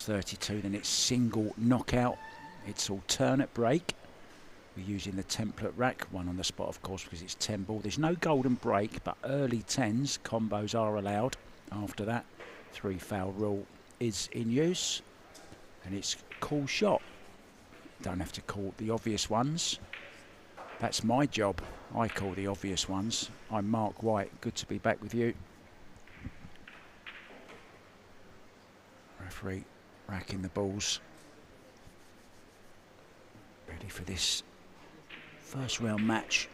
32, then it's single knockout. It's alternate break. We're using the template rack, one on the spot of course because it's 10 ball. There's no golden break, but early 10s combos are allowed. After that, 3 foul rule is in use, and it's call shot. Don't have to call the obvious ones. That's my job. I call the obvious ones. I'm Mark White. Good to be back with you. Referee racking the balls. Ready for this first round match.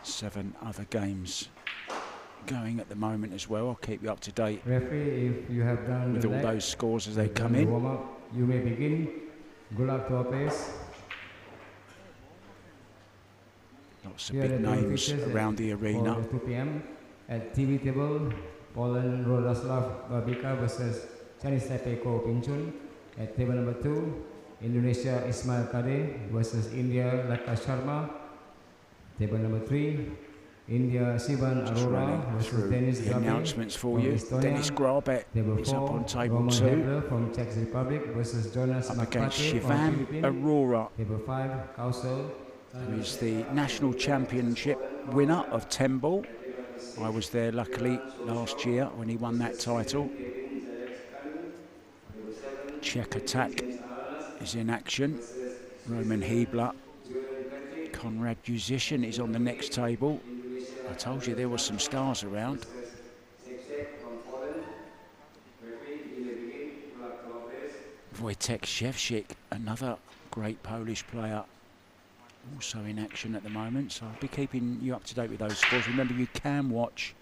Seven other games going at the moment as well. I'll keep you up to date Referee, if you have done with all those scores as they come in. You may begin. Good luck to our players. Lots of big names around the arena. 2 p.m. at TV table, Poland Radoslaw Babica versus Chinese Taipei Ping Chung. At table number 2, Indonesia Ismail Kade versus India Laka Sharma. Table number 3, India Sivan Arora versus Dennis the announcements for you. Estonia. Dennis Grabet is up on table Roman 2. Hebler from Czech Republic versus Jonas Up against Makpate from Shivan Philippines. Aurora, Table 5, Kausal. who is the national championship winner of 10 ball. I was there luckily last year when he won that title. Czech attack is in action. Roman Hebler. Conrad Musician is on the next table. I told you there were some stars around. Wojtek Szewczyk, another great Polish player, also in action at the moment. So I'll be keeping you up to date with those scores. Remember, you can watch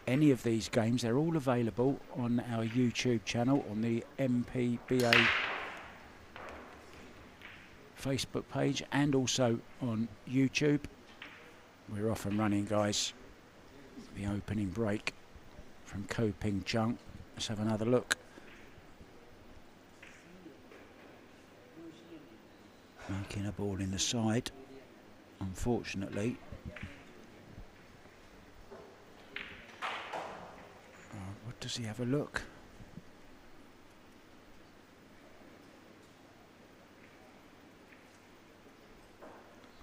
any of these games. They're all available on our YouTube channel, on the MPBA Facebook page, and also on YouTube. We're off and running, guys. The opening break from Ping Chung. Let's have another look. Making a ball in the side, unfortunately. What does he have a look?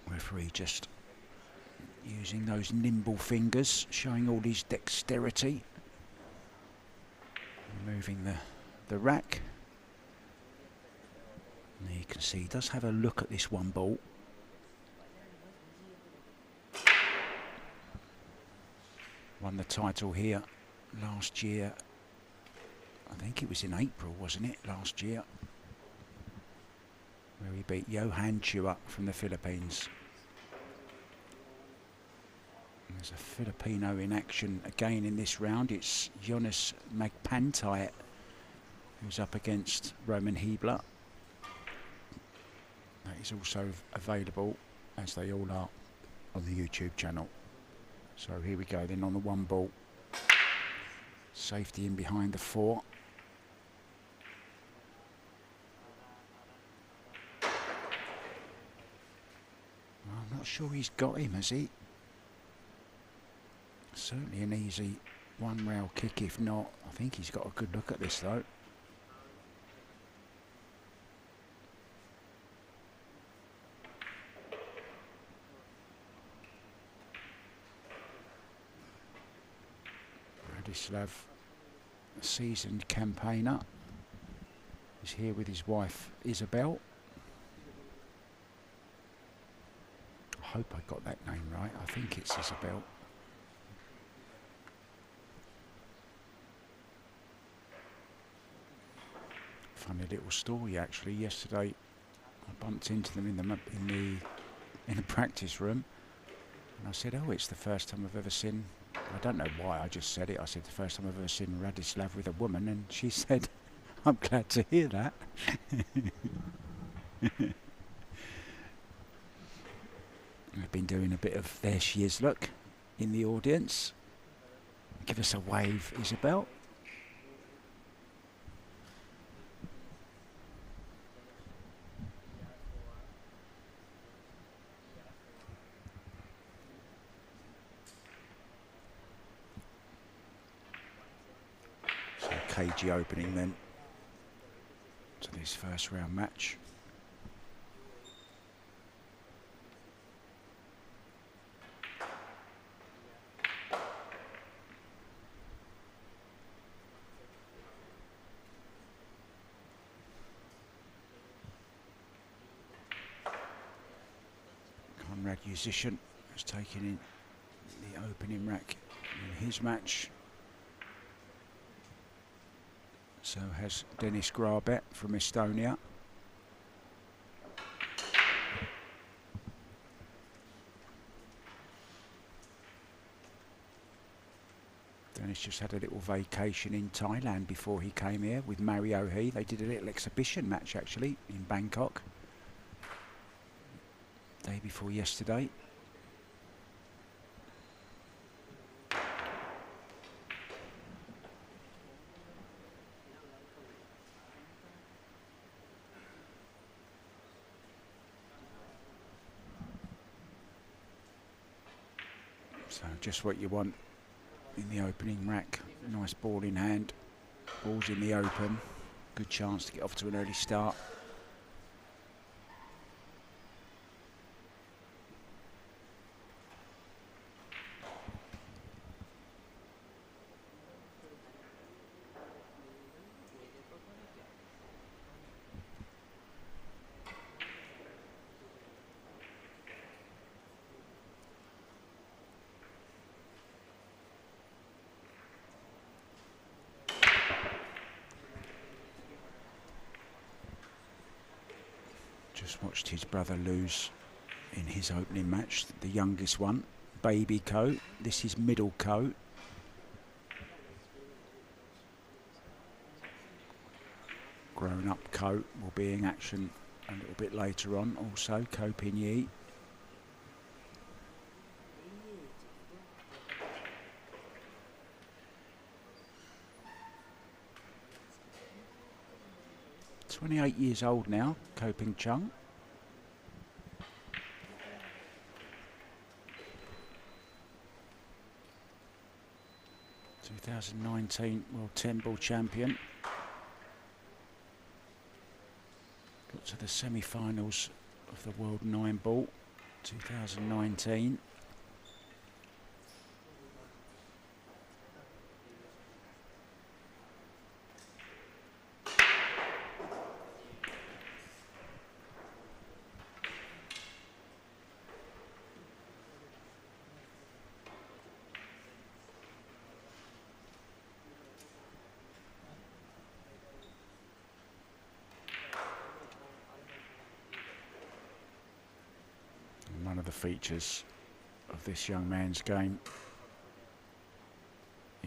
Referee just using those nimble fingers, showing all his dexterity. Moving the rack. And there you can see he does have a look at this one ball. Won the title here last year. I think it was in April, wasn't it, last year? Where he beat Johan Chua from the Philippines. And there's a Filipino in action again in this round. It's Jonas Magpantay who's up against Roman Hebler. That is also available, as they all are, on the YouTube channel. So here we go then on the one ball. Safety in behind the 4. I'm not sure he's got him, has he? Certainly an easy one-rail kick, if not. I think he's got a good look at this, though. Radoslaw, a seasoned campaigner, is here with his wife, Isabel. I hope I got that name right. I think it's Isabel. Funny little story actually. Yesterday, I bumped into them in the practice room, and I said, "Oh, it's the first time I've ever seen." I don't know why I just said it. I said the first time I've ever seen Radoslaw with a woman, and she said, "I'm glad to hear that." I've been doing a bit of "There she is, look," in the audience. Give us a wave, Isabel. So cagey opening then to this first round match. Musician has taken in the opening rack in his match. So has Dennis Grabet from Estonia. Dennis just had a little vacation in Thailand before he came here with Mario He. They did a little exhibition match actually in Bangkok. Day before yesterday. So just what you want in the opening rack. Nice ball in hand. Ball's in the open. Good chance to get off to an early start. Just watched his brother lose in his opening match, the youngest one, Babica. This is middle coat. Grown up coat will be in action a little bit later on also, Ko Pin Yi. .28 years old now, Ping Chung. '19 World 10 Ball champion. Got to the semi-finals of the World 9 Ball 2019. One of the features of this young man's game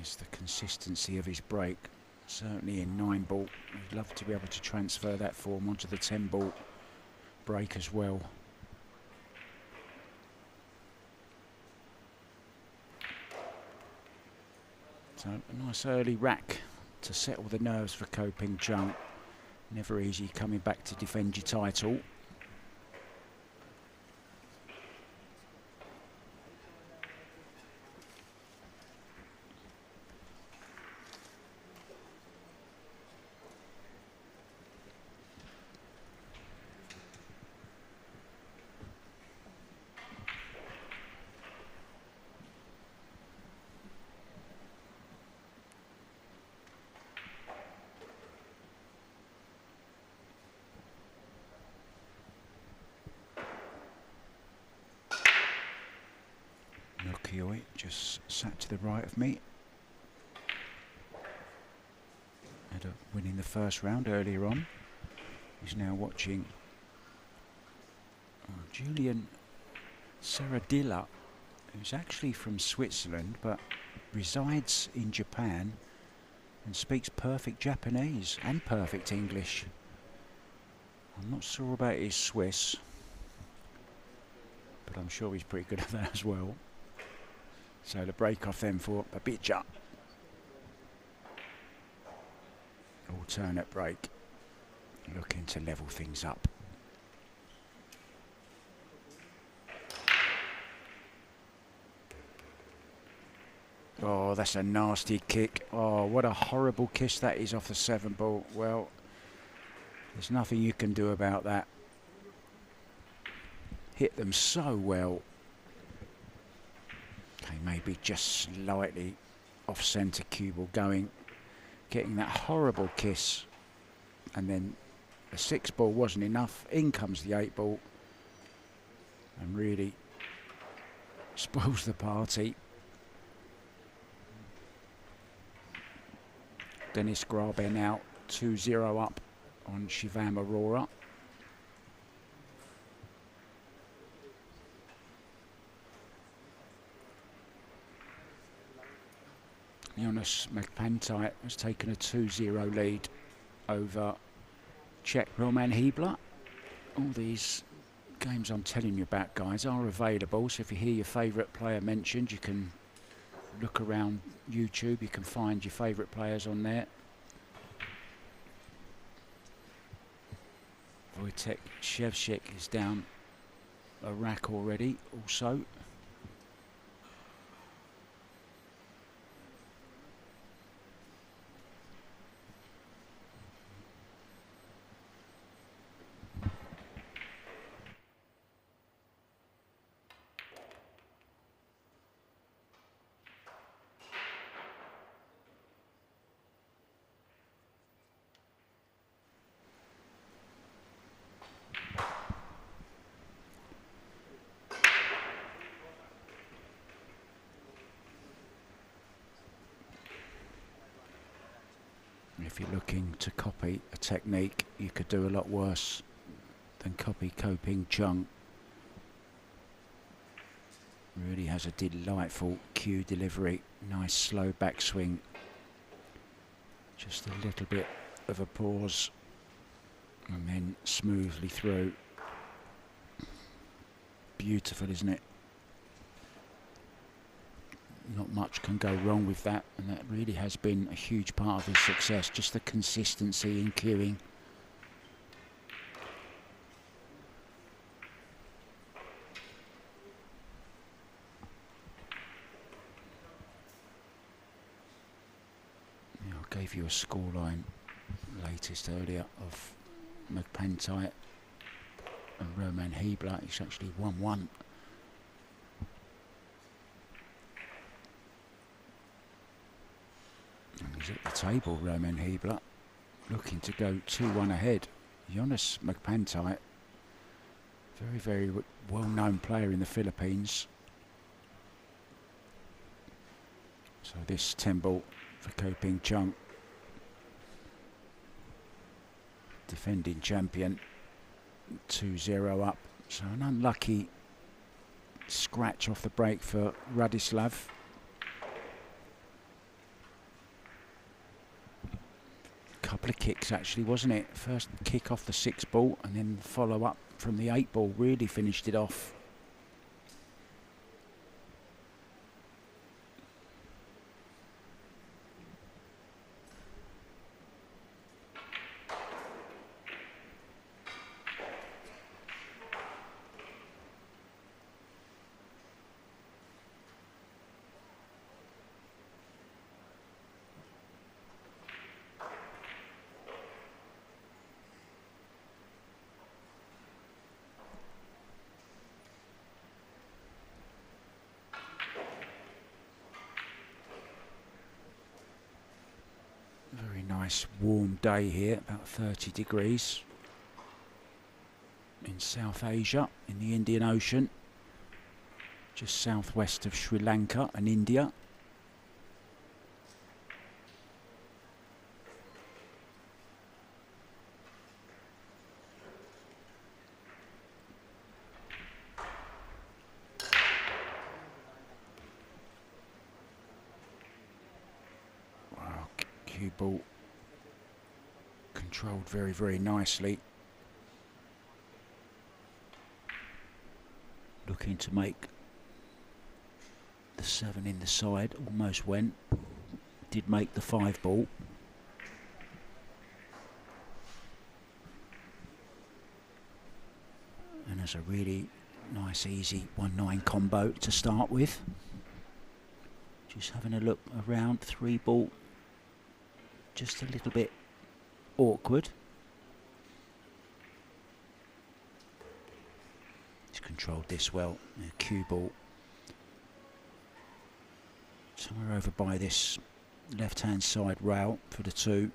is the consistency of his break. Certainly in 9 ball, he'd love to be able to transfer that form onto the 10 ball break as well. So a nice early rack to settle the nerves for Ko Ping Chung. Never easy coming back to defend your title. Just sat to the right of me. Had a win in the first round earlier on. He's now watching Julian Serradilla, who's actually from Switzerland but resides in Japan and speaks perfect Japanese and perfect English. I'm not sure about his Swiss, but I'm sure he's pretty good at that as well. So the break off then for Babica. alternate break, looking to level things up. Oh, that's a nasty kick. Oh, what a horrible kiss that is off the 7 ball. Well, there's nothing you can do about that. Hit them so well. Okay, maybe just slightly off centre cue ball going. Getting that horrible kiss. And then the 6 ball wasn't enough. In comes the 8 ball. And really spoils the party. Dennis Grabe now 2-0 up on Shivam Arora. Jonas McPantight has taken a 2-0 lead over Czech Roman Hebler. All these games I'm telling you about, guys, are available. So if you hear your favourite player mentioned, you can look around YouTube, you can find your favourite players on there. Wojtek Shevchik is down a rack already also. If you're looking to copy a technique, you could do a lot worse than copy Ping Chung. Really has a delightful cue delivery, nice slow backswing. Just a little bit of a pause and then smoothly through. Beautiful, isn't it? Not much can go wrong with that, and that really has been a huge part of his success, just the consistency in cueing. Yeah, I gave you a scoreline latest earlier of McPantight and Roman Hebler. It's actually 1-1. He's at the table, Roman Hebler, looking to go 2-1 ahead. Jonas McPantight, very, very well-known player in the Philippines. So this 10 ball for Ping Chung, defending champion, 2-0 up. So an unlucky scratch off the break for Radoslaw. Couple of kicks actually, wasn't it? First kick off the 6 ball and then follow up from the 8 ball really finished it off. Nice warm day here, about 30 degrees in South Asia, in the Indian Ocean, just southwest of Sri Lanka and India. Wow, cue ball controlled very, very nicely. Looking to make the 7 in the side, almost went. Did make the 5 ball. That's a really nice, easy 1-9 combo to start with. Just having a look around, 3-ball, just a little bit awkward. He's controlled this well. Cue ball. Somewhere over by this left-hand side rail for the 2.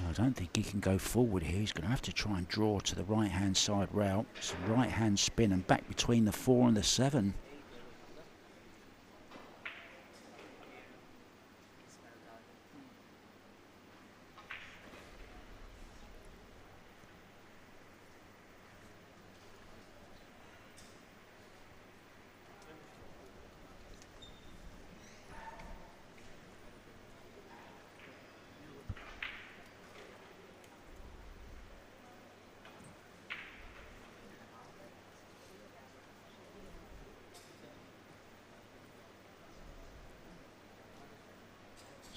I don't think he can go forward here. He's going to have to try and draw to the right-hand side rail. It's a right-hand spin and back between the 4 and the 7.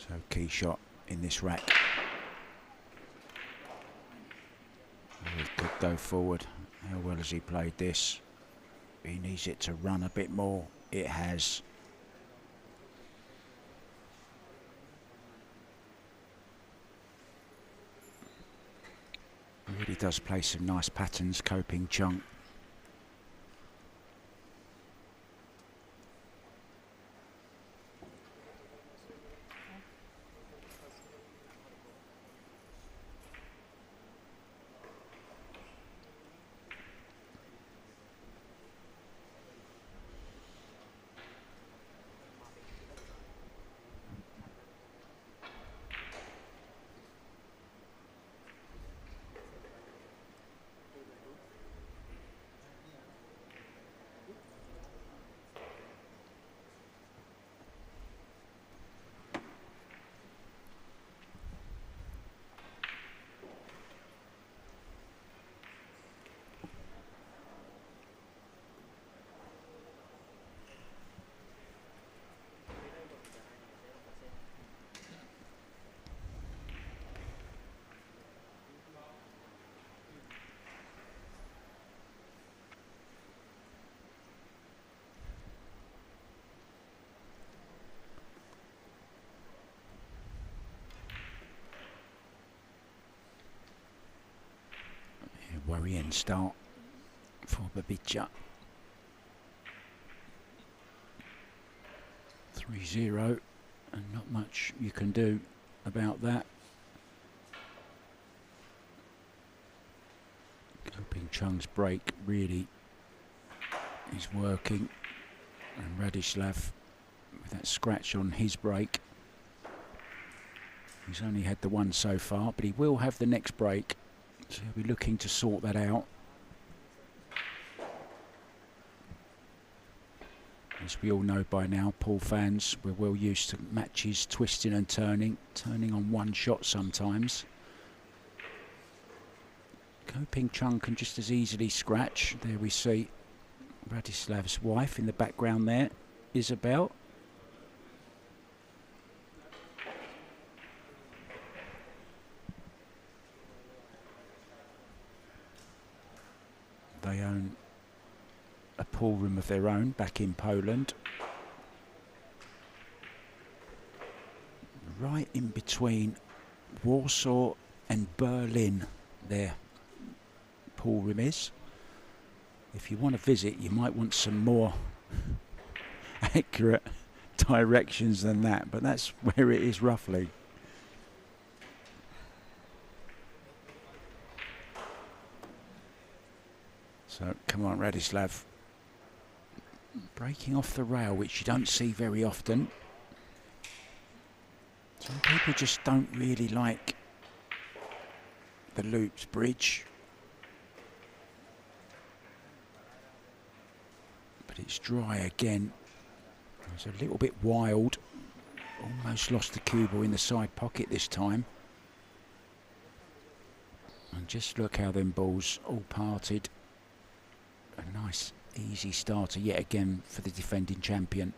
So key shot in this rack. He could go forward. How well has he played this? He needs it to run a bit more. It has. He really does play some nice patterns, Ping Chung. Worrying start for Babica. 3-0 and not much you can do about that. Ping Chung's break really is working, and Radoslaw with that scratch on his break. He's only had the one so far, but he will have the next break. So he'll be looking to sort that out. As we all know by now, pool fans, we're well used to matches twisting and turning on one shot sometimes. Ping Chung can just as easily scratch. There we see Radoslaw's wife in the background there, Isabel. They own a pool room of their own back in Poland. Right in between Warsaw and Berlin, their pool room is. If you want to visit, you might want some more accurate directions than that, but that's where it is roughly. So come on, Radoslaw. Breaking off the rail, which you don't see very often. Some people just don't really like the loops bridge. But it's dry again. It's a little bit wild. Almost lost the cue ball in the side pocket this time. And just look how them balls all parted. A nice easy starter yet again for the defending champion.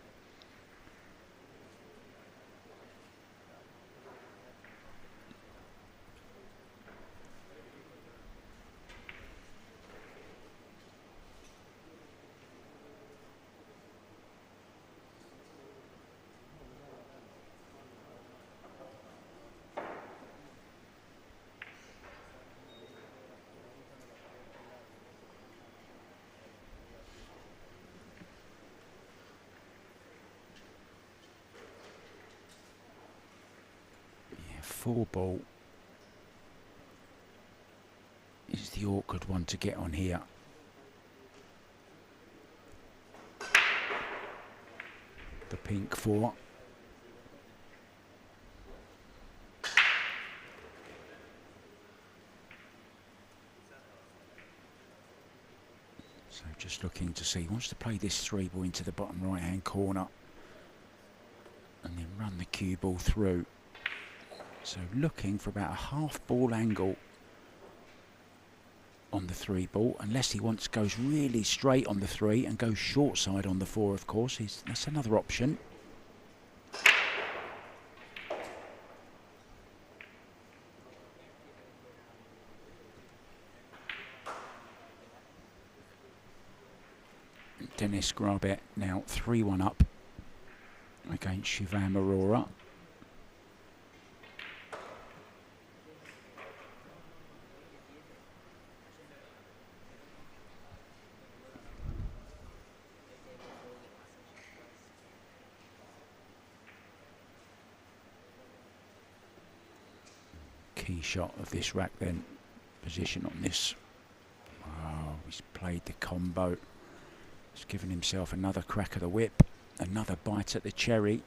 Four ball is the awkward one to get on here. The pink four. So just looking to see, he wants to play this three ball into the bottom right hand corner and then run the cue ball through. So looking for about a half ball angle on the three ball, unless he goes really straight on the three and goes short side on the four, of course. That's another option. Dennis Grabet now 3-1 up against Shivam Arora. Key shot of this rack then, position on this. Oh, he's played the combo. He's given himself another crack of the whip, another bite at the cherry.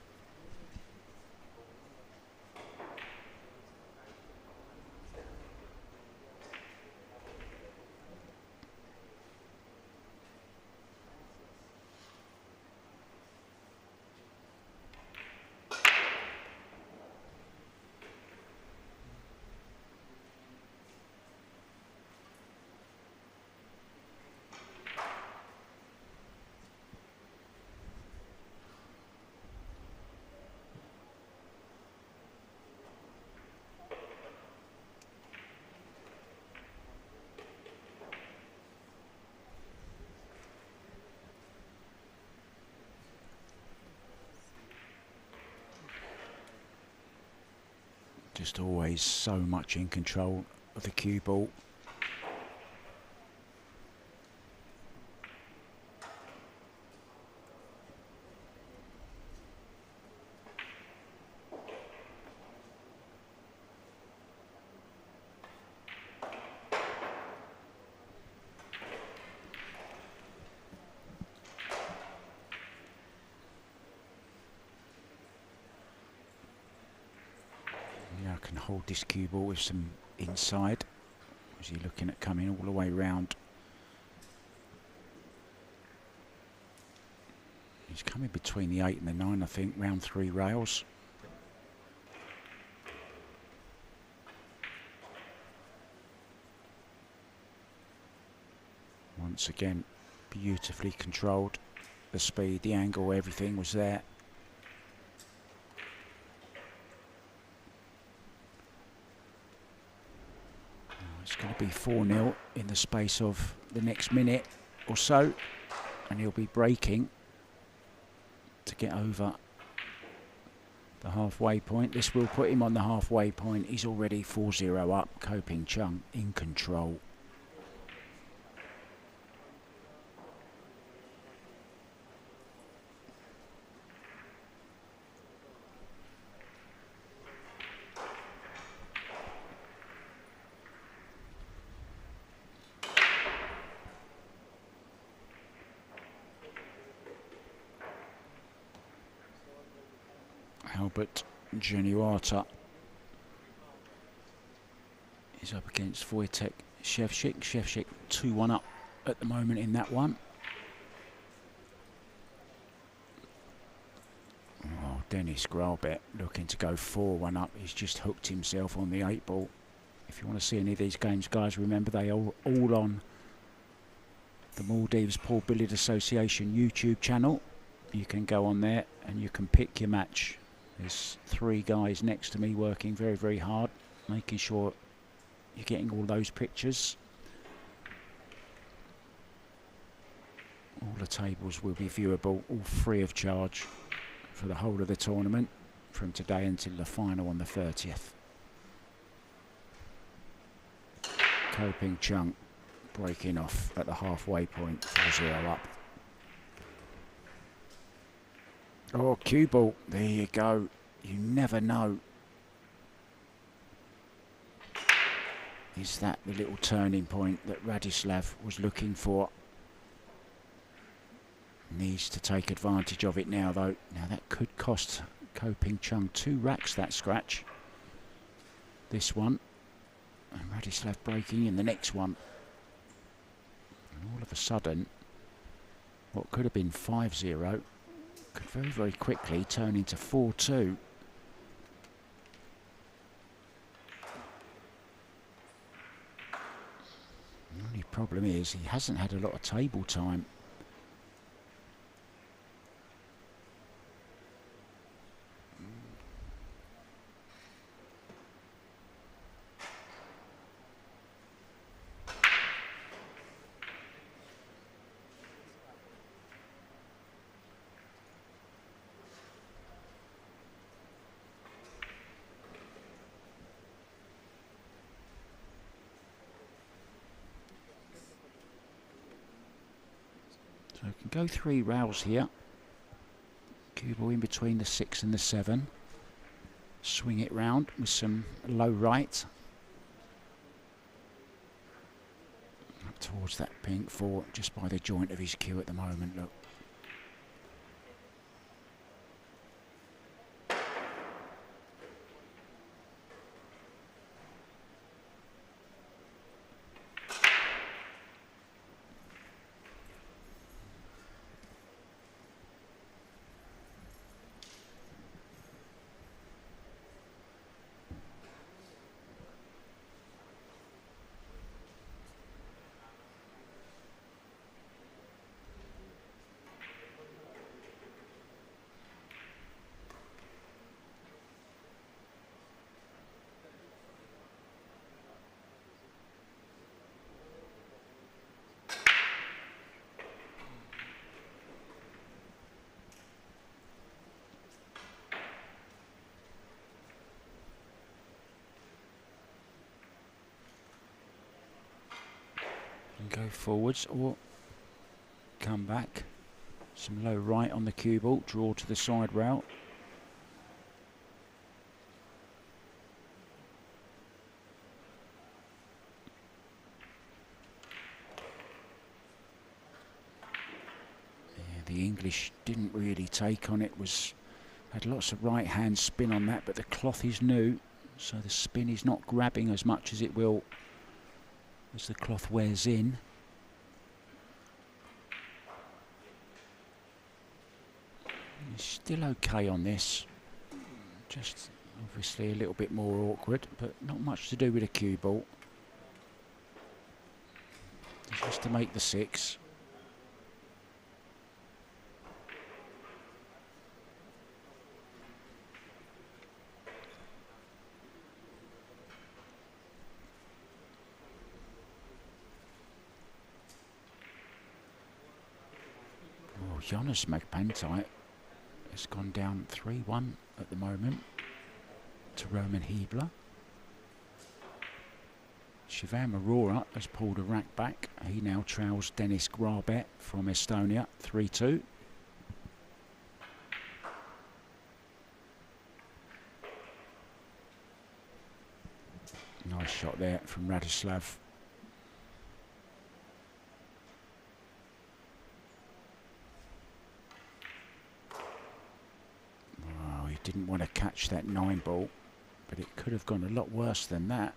Just always so much in control of the cue ball. Can hold this cue ball with some inside. Is he looking at coming all the way round? He's coming between the 8 and the 9, I think, round 3 rails. Once again, beautifully controlled. The speed, the angle, everything was there. It's going to be 4-0 in the space of the next minute or so, and he'll be breaking to get over the halfway point. This will put him on the halfway point. He's already 4-0 up. Ping Chung in control. Albert Genuata is up against Wojtek Szewczyk. Szewczyk 2-1 up at the moment in that one. Oh, Dennis Grabet looking to go 4-1 up. He's just hooked himself on the 8 ball. If you want to see any of these games, guys, remember they are all on the Maldives Pool-Billiard Association YouTube channel. You can go on there and you can pick your match. There's 3 guys next to me working very, very hard, making sure you're getting all those pictures. All the tables will be viewable, all free of charge for the whole of the tournament from today until the final on the 30th. Ping Chung breaking off at the halfway point, 4-0 up. Oh, cue ball, there you go. You never know. Is that the little turning point that Radoslaw was looking for? Needs to take advantage of it now, though. Now that could cost Ping Chung 2 racks, that scratch. This one. And Radoslaw breaking in the next one. And all of a sudden, what could have been 5-0 could very, very quickly turn into 4-2. The only problem is he hasn't had a lot of table time. So we can go 3 rails here. Cue ball in between the 6 and the 7. Swing it round with some low right. Up towards that pink 4, just by the joint of his cue at the moment, look. Go forwards or come back. Some low right on the cue ball, draw to the side rail. Yeah, the English didn't really take on it, had lots of right hand spin on that, but the cloth is new, so the spin is not grabbing as much as it will as the cloth wears in. He's still okay on this, just obviously a little bit more awkward, but not much to do with a cue ball. Just to make the 6. Jonas Magpantite has gone down 3-1 at the moment to Roman Hebler. Shivam Aurora has pulled a rack back. He now trails Dennis Grabet from Estonia 3-2. Nice shot there from Radoslaw. didn't want to catch that 9 ball, but it could have gone a lot worse than that.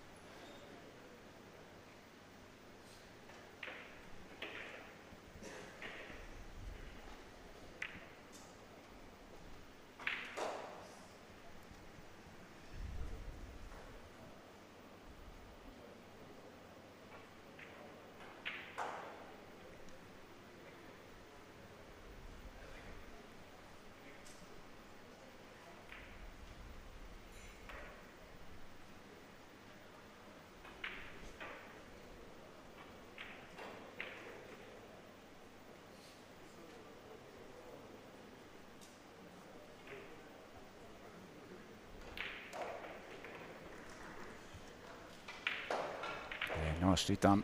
Nicely done.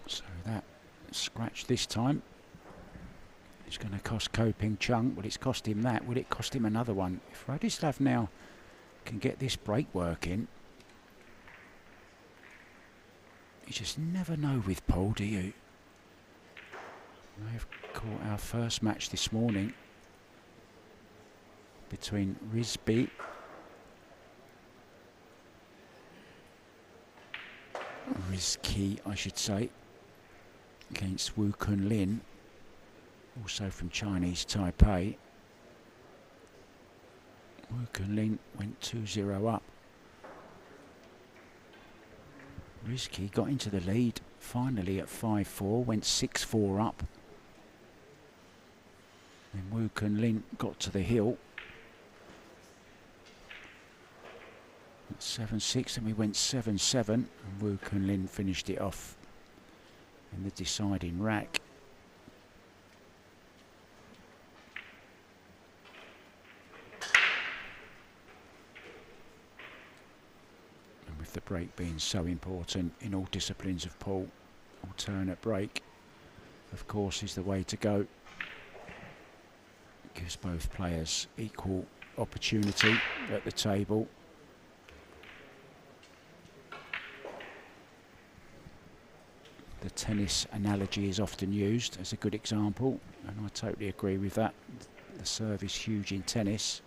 So that scratch this time is going to cost Ping Chung. Well, it's cost him that. Will it cost him another one? If Radoslaw now can get this break working, you just never know with Paul, do you? I've caught our first match this morning between Rizki, I should say, against Wu Kunlin, also from Chinese Taipei. Wu Kunlin went 2-0 up. Rizki got into the lead finally at 5-4, went 6-4 up. Then Wu Kunlin got to the hill at 7-6, and we went 7-7, and Wu Kunlin finished it off in the deciding rack. And with the break being so important in all disciplines of pool, alternate break, of course, is the way to go. It gives both players equal opportunity at the table. The tennis analogy is often used as a good example, and I totally agree with that. The serve is huge in tennis.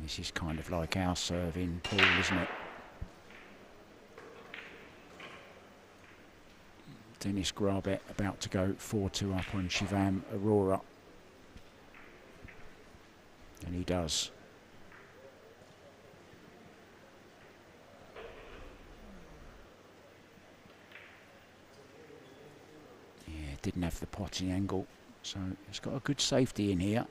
This is kind of like our serve in pool, isn't it? Dennis Grabet about to go 4-2 up on Shivam Arora. And he does. Didn't have the potting angle, so it's got a good safety in here.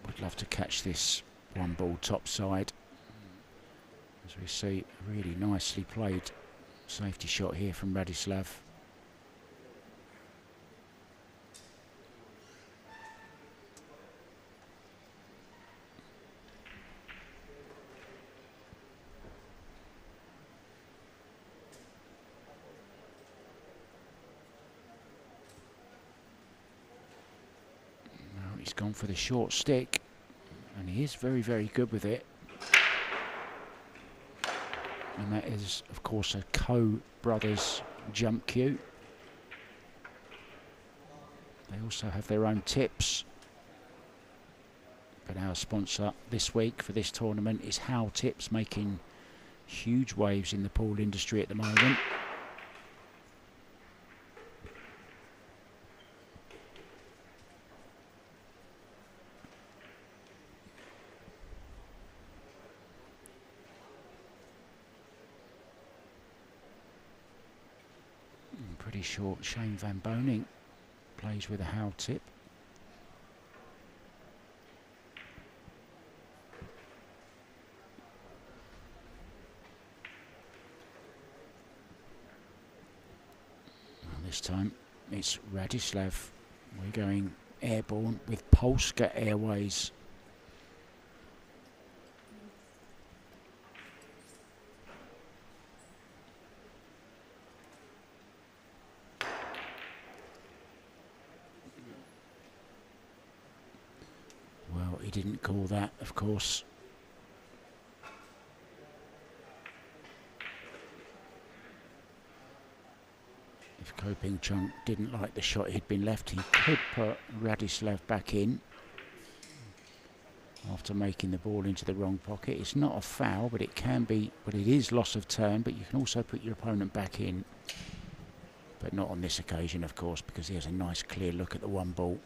Would love to catch this 1 ball top side. As we see, a really nicely played safety shot here from Radoslaw. He's gone for the short stick, and he is very, very good with it. And that is, of course, a Co-Brothers jump cue. They also have their own tips. But our sponsor this week for this tournament is How Tips, making huge waves in the pool industry at the moment. Pretty short. Shane Van Boning plays with a How tip. And this time it's Radoslaw. We're going airborne with Polska Airways. he didn't call that, of course. If Ping Chung didn't like the shot he'd been left, he could put Radoslaw back in after making the ball into the wrong pocket. It's not a foul, but it can be, but it is loss of turn, but you can also put your opponent back in. But not on this occasion, of course, because he has a nice clear look at the one ball.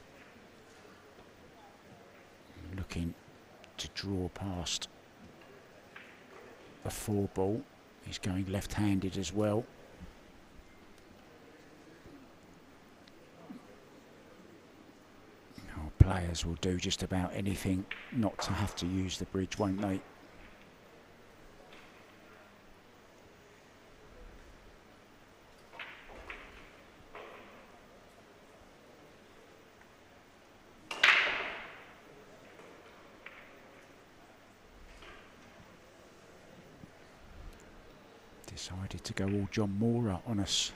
Looking to draw past the 4 ball. He's going left-handed as well. Our players will do just about anything not to have to use the bridge, won't they? Decided to go all John Mora on us.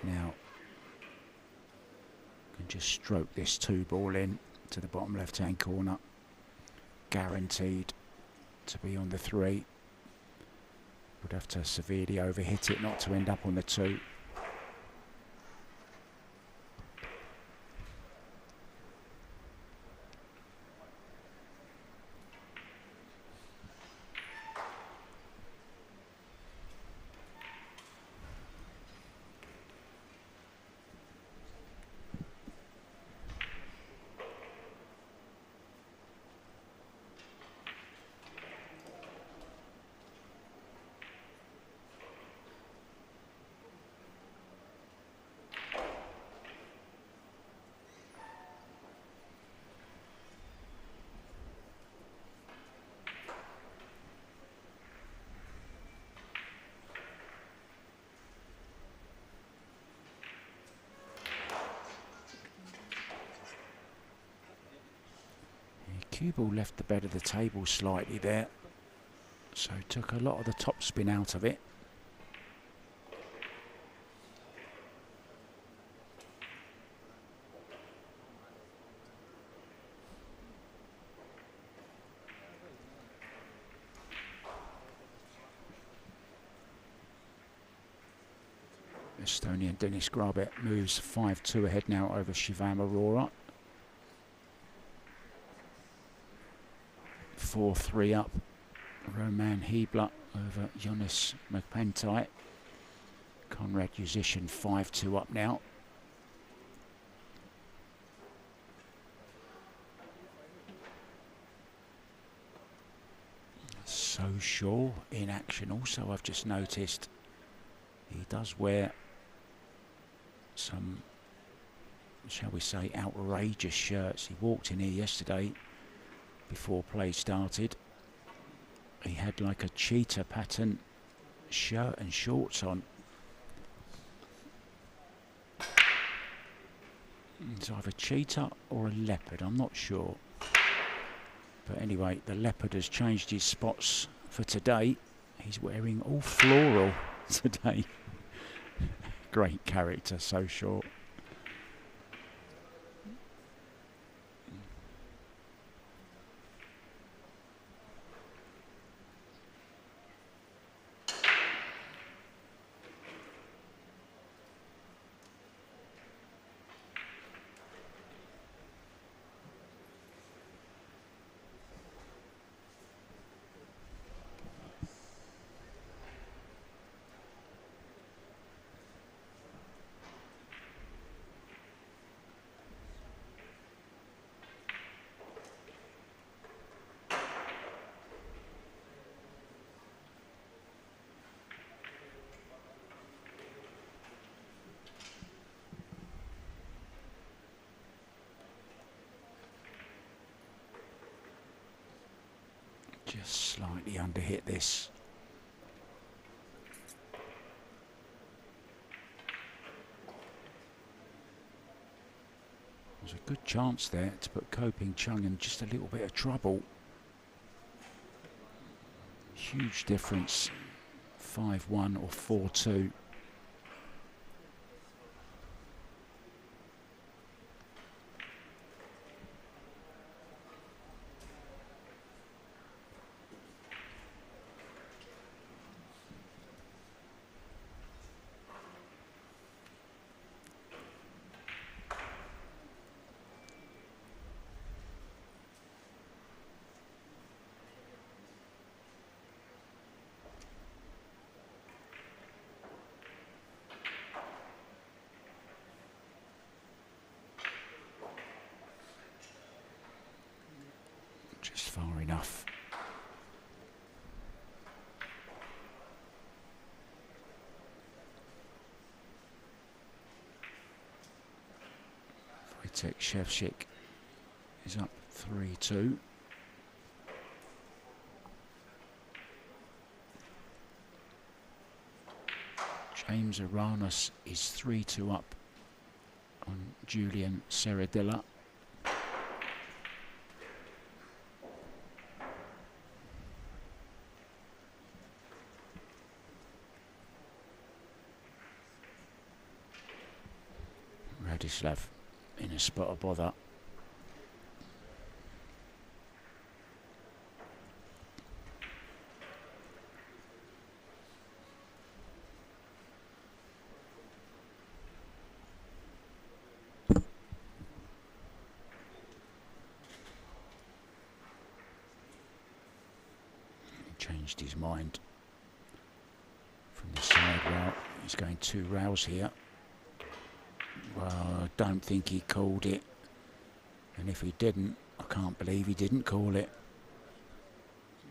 Now, can just stroke this 2 ball in to the bottom left-hand corner. Guaranteed to be on the 3. Would have to severely overhit it not to end up on the 2. Cue ball left the bed of the table slightly there, so took a lot of the top spin out of it. Estonian Denis Grabet moves 5-2 ahead now over Shivam Arora. 4-3 up. Roman Hebler over Jonas McPentai. Conrad Musician 5-2 up now. So Shaw in action also, I've just noticed. He does wear some, shall we say, outrageous shirts. He walked in here yesterday before play started. He had like a cheetah pattern shirt and shorts on. It's either cheetah or a leopard, I'm not sure. But anyway, the leopard has changed his spots for today. He's wearing all floral today. Great character, So Short. Just slightly underhit this. There's a good chance there to put Ping Chung in just a little bit of trouble. Huge difference, 5-1 or 4-2. Vitek Shevchik is up 3-2. James Aranos is 3-2 up on Julian Serradilla. Radoslaw in a spot of bother. Changed his mind from the side route. He's going 2 rails here. Well, I don't think he called it, and if he didn't, I can't believe he didn't call it,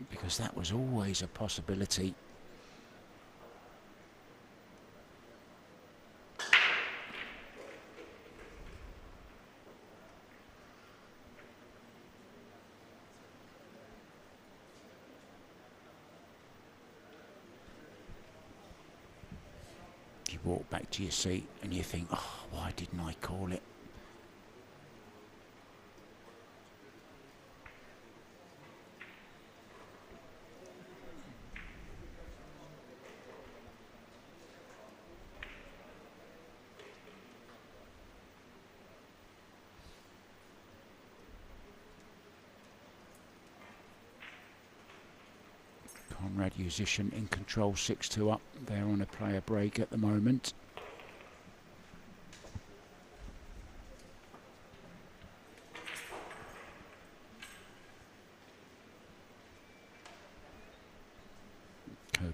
because that was always a possibility. You walk back to your seat and you think, oh, why didn't I call it? Conrad Musician in control, 6-2 up. They're on a player break at the moment.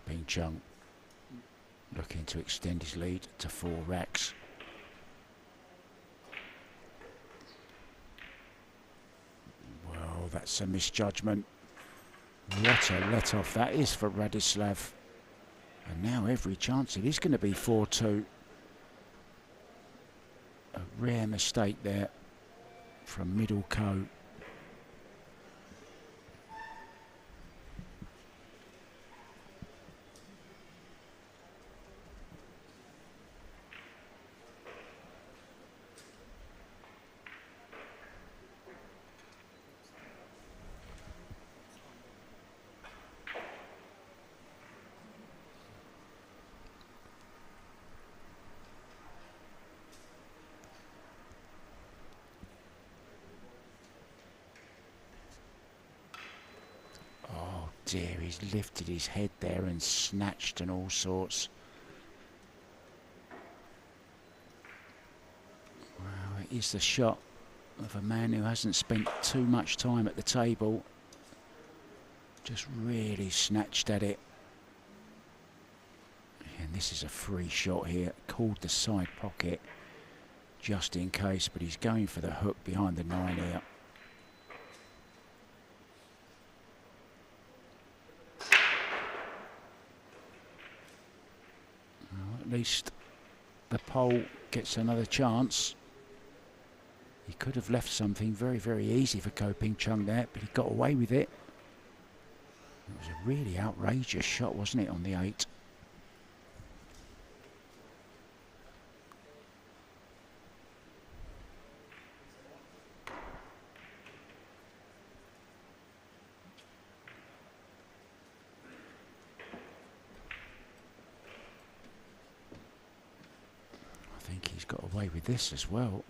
Ping Chung looking to extend his lead to 4 racks. Well, that's a misjudgment. What a let-off that is for Radoslaw. And now every chance it is going to be 4-2. A rare mistake there from middle co. Dear, he's lifted his head there and snatched and all sorts. Well, it is the shot of a man who hasn't spent too much time at the table. Just really snatched at it. And this is a free shot here. Called the side pocket just in case, but he's going for the hook behind the 9 here. At least the pole gets another chance. He could have left something very, very easy for Ping Chung there, but he got away with it. It was a really outrageous shot, wasn't it, on the 8? I think he's got away with this as well.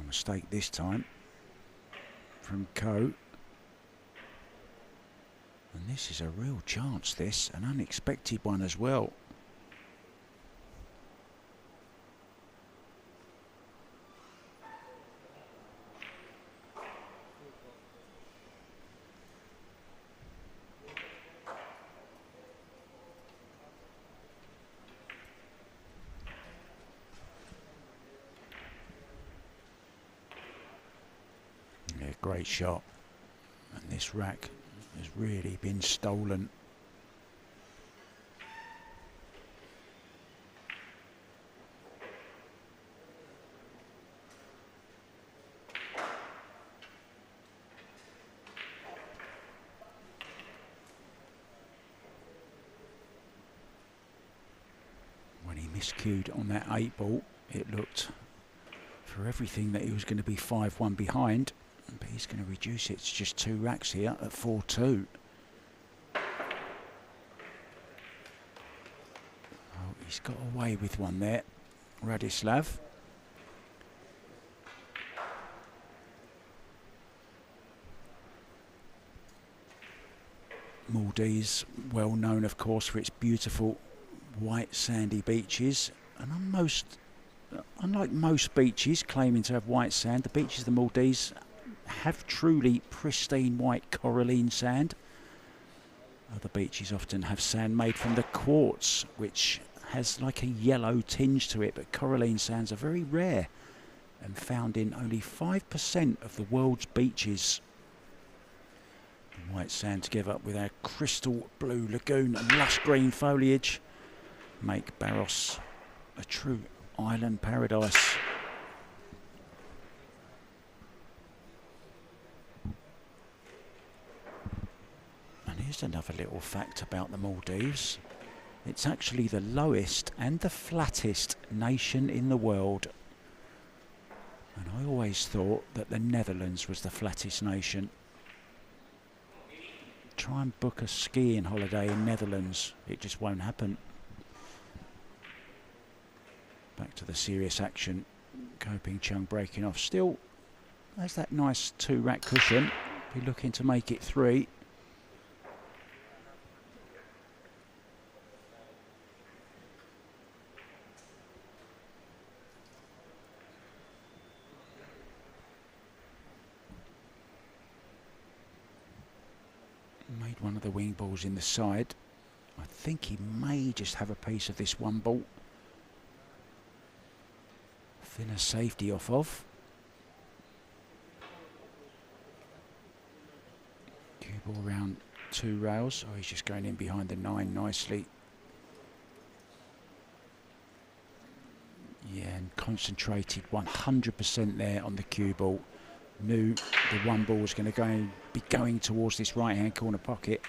Mistake this time from Ko. And this is a real chance, this, an unexpected one as well. Yeah, great shot. And this rack has really been stolen. When he miscued on that 8-ball, it looked for everything that he was going to be 5-1 behind, but he's going to reduce it to just 2 racks here at 4-2. Oh, he's got away with one there, Radoslaw. Maldives, well known of course for its beautiful white sandy beaches, and unlike most beaches claiming to have white sand, the beaches of the Maldives have truly pristine white coralline sand. Other beaches often have sand made from the quartz, which has like a yellow tinge to it, but coralline sands are very rare and found in only 5% of the world's beaches. The white sand together with our crystal blue lagoon and lush green foliage make Barros a true island paradise. And here's another little fact about the Maldives. It's actually the lowest and the flattest nation in the world. And I always thought that the Netherlands was the flattest nation. Try and book a skiing holiday in Netherlands, it just won't happen. Back to the serious action. Ping Chung breaking off. Still has that nice 2-rack cushion. Be looking to make it 3. Made one of the wing balls in the side. I think he may just have a piece of this 1 ball. Thinner safety off of. Cue ball around 2 rails. Oh, he's just going in behind the 9 nicely. Yeah, and concentrated 100% there on the cue ball. Knew the 1 ball was going to be going towards this right-hand corner pocket.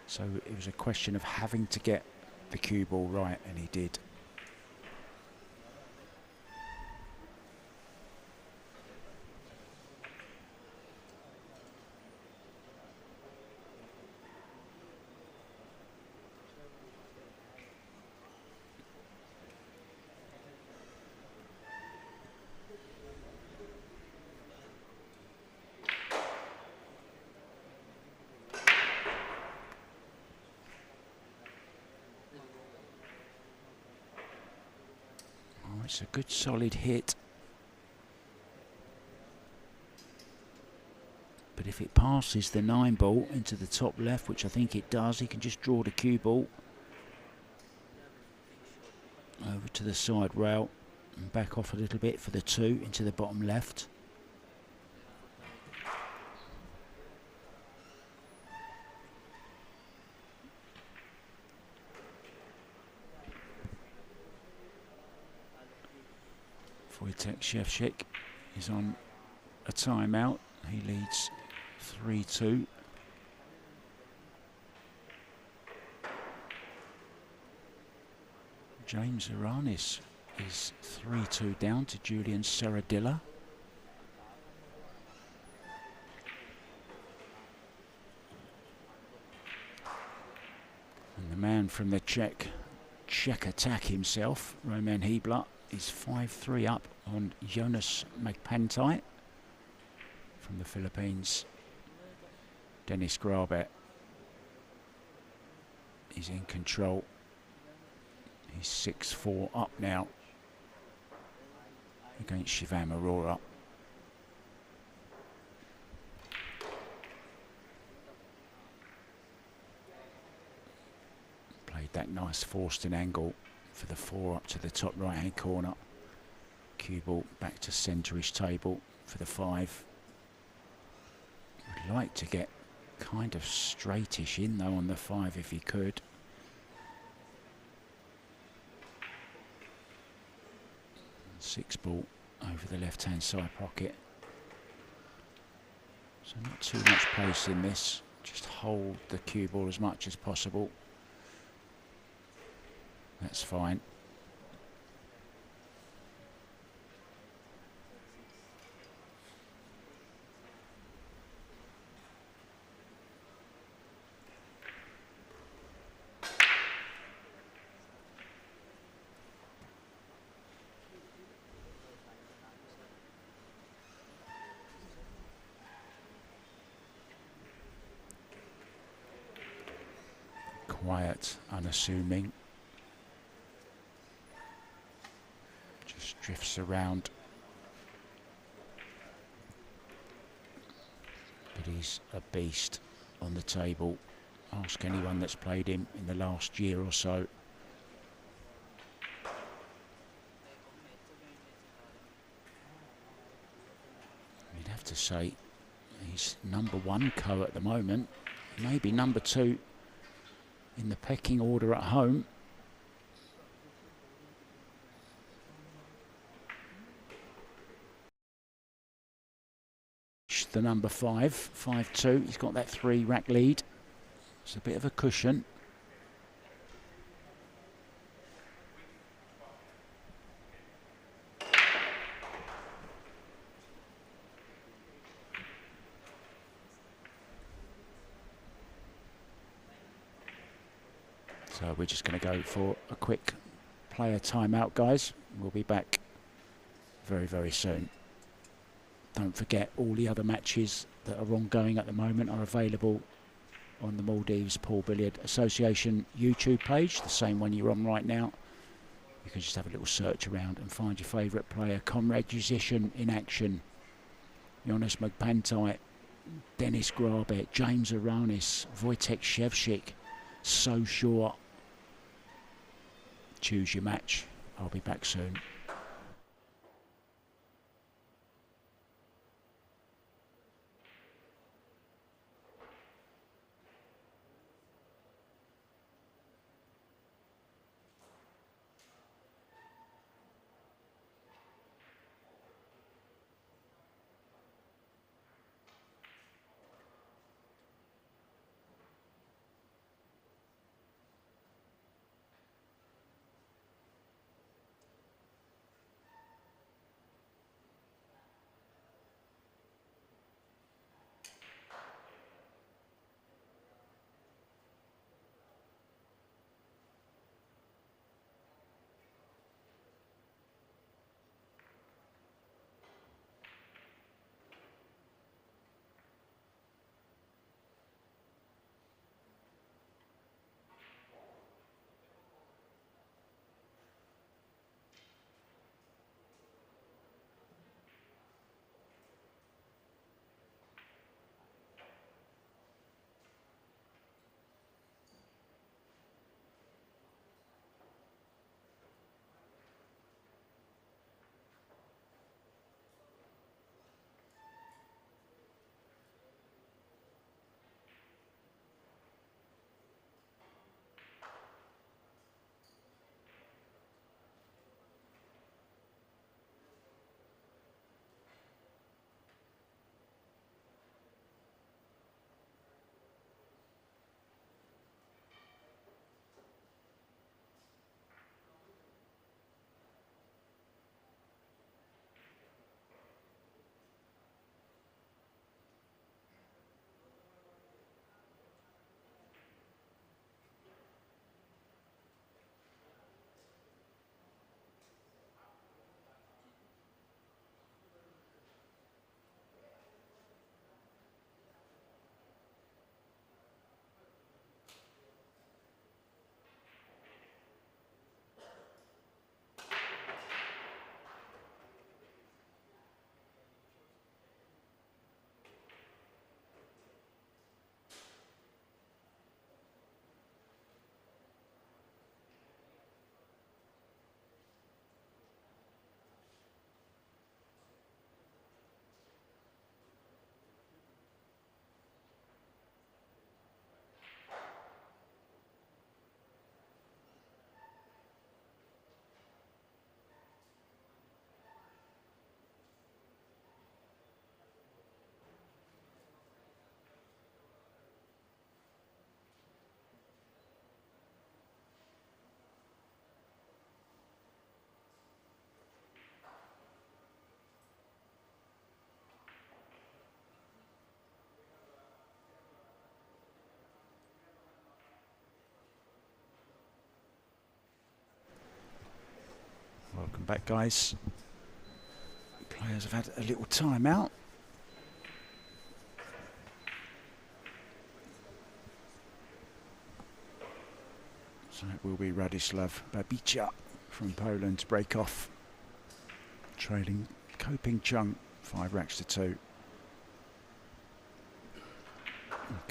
So it was a question of having to get the cue ball right, and he did. It's a good solid hit, but if it passes the 9 ball into the top left, which I think it does, he can just draw the cue ball over to the side rail and back off a little bit for the 2 into the bottom left. Wojtek Szewczyk is on a timeout. He leads 3-2. James Aranis is 3-2 down to Julian Serradilla. And the man from the Czech attack himself, Roman Hebler, is 5-3 up on Jonas Magpantite from the Philippines. Dennis Grabet He's in control. He's 6-4 up now against Shivam Arora. Played that nice Forston angle for the 4 up to the top right hand corner. Cue ball back to centre-ish table for the 5. Would like to get kind of straightish in though on the 5 if he could. Six ball over the left hand side pocket. So not too much pace in this. Just hold the cue ball as much as possible. That's fine. Quiet, unassuming. Just drifts around. But he's a beast on the table. Ask anyone that's played him in the last year or so. You'd have to say he's #1 co at the moment. Maybe #2 in the pecking order at home. The number 5, 5-2. He's got that 3 rack lead. It's a bit of a cushion. So we're just going to go for a quick player timeout, guys. We'll be back very, very soon. Don't forget, all the other matches that are ongoing at the moment are available on the Maldives Pool-Billiard Association YouTube page, the same one you're on right now. You can just have a little search around and find your favourite player. Comrade Musician in action. Jonas Magpantai, Dennis Grabet, James Aranis, Wojtek Shevchik. So sure. Choose your match. I'll be back soon. Welcome back, guys. Players have had a little time out. So it will be Radoslaw Babica from Poland to break off, trailing Ping Chung 5 racks to 2.